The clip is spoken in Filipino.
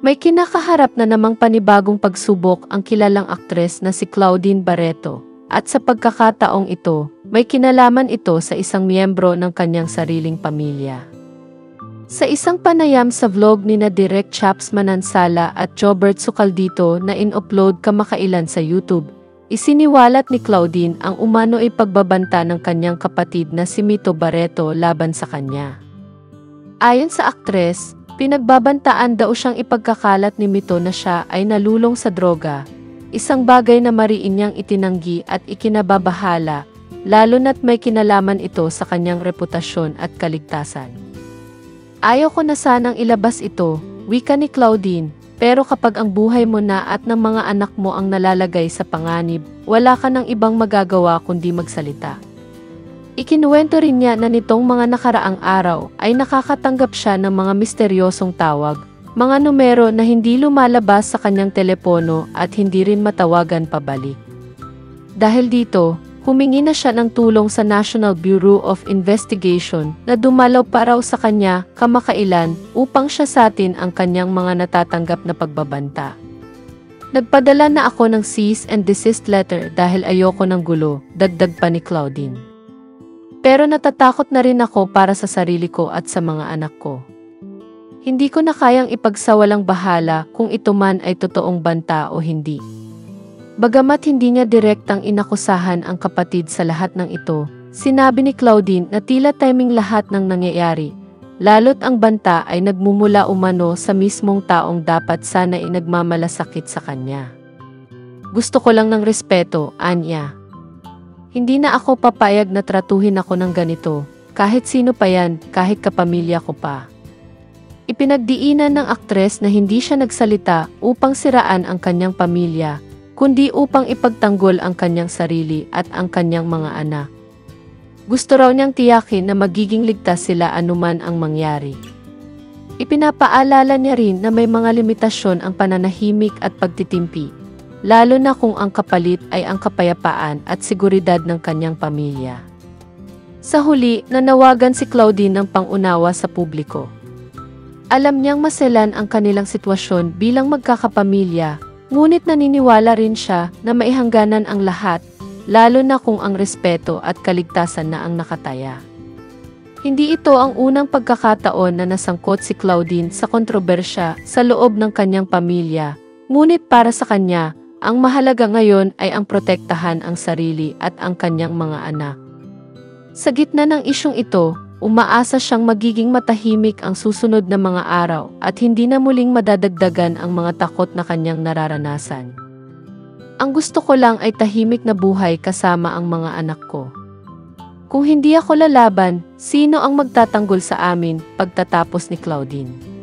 May kinakaharap na namang panibagong pagsubok ang kilalang aktres na si Claudine Barreto, at sa pagkakataong ito, may kinalaman ito sa isang miyembro ng kanyang sariling pamilya. Sa isang panayam sa vlog ni na Direk Chaps Manansala at Jobert Sucaldito na in-upload kamakailan sa YouTube, isiniwalat ni Claudine ang umano'y pagbabanta ng kanyang kapatid na si Mito Barreto laban sa kanya. Ayon sa aktres, pinagbabantaan daw siyang ipagkakalat ni Mito na siya ay nalulong sa droga, isang bagay na mariin niyang itinanggi at ikinababahala, lalo na't may kinalaman ito sa kanyang reputasyon at kaligtasan. Ayaw ko na sanang ilabas ito, wika ni Claudine, pero kapag ang buhay mo na at ng mga anak mo ang nalalagay sa panganib, wala ka ng ibang magagawa kundi magsalita. Ikinuwento rin niya na nitong mga nakaraang araw ay nakakatanggap siya ng mga misteryosong tawag, mga numero na hindi lumalabas sa kanyang telepono at hindi rin matawagan pabalik. Dahil dito, humingi na siya ng tulong sa National Bureau of Investigation na dumalaw pa raw sa kanya kamakailan upang siyasatin ang kanyang mga natatanggap na pagbabanta. Nagpadala na ako ng cease and desist letter dahil ayoko ng gulo, dagdag pa ni Claudine. Pero natatakot na rin ako para sa sarili ko at sa mga anak ko. Hindi ko na kayang ipagsawalang bahala kung ito man ay totoong banta o hindi. Bagamat hindi niya direktang inakusahan ang kapatid sa lahat ng ito, sinabi ni Claudine na tila timing lahat ng nangyayari, lalo't ang banta ay nagmumula umano sa mismong taong dapat sana ay nagmamalasakit sa kanya. Gusto ko lang ng respeto, anya. Hindi na ako papayag na tratuhin ako ng ganito, kahit sino pa yan, kahit kapamilya ko pa. Ipinagdiinan ng aktres na hindi siya nagsalita upang siraan ang kanyang pamilya, kundi upang ipagtanggol ang kanyang sarili at ang kanyang mga anak. Gusto raw niyang tiyakin na magiging ligtas sila anuman ang mangyari. Ipinapaalala niya rin na may mga limitasyon ang pananahimik at pagtitimpi, lalo na kung ang kapalit ay ang kapayapaan at seguridad ng kanyang pamilya. Sa huli, nanawagan si Claudine ng pangunawa sa publiko. Alam niyang maselan ang kanilang sitwasyon bilang magkakapamilya, ngunit naniniwala rin siya na maihangganan ang lahat, lalo na kung ang respeto at kaligtasan na ang nakataya. Hindi ito ang unang pagkakataon na nasangkot si Claudine sa kontrobersya sa loob ng kanyang pamilya, ngunit para sa kanya, ang mahalaga ngayon ay ang protektahan ang sarili at ang kanyang mga anak. Sa gitna ng isyong ito, umaasa siyang magiging matahimik ang susunod na mga araw at hindi na muling madadagdagan ang mga takot na kanyang nararanasan. Ang gusto ko lang ay tahimik na buhay kasama ang mga anak ko. Kung hindi ako lalaban, sino ang magtatanggol sa amin, pagtatapos ni Claudine?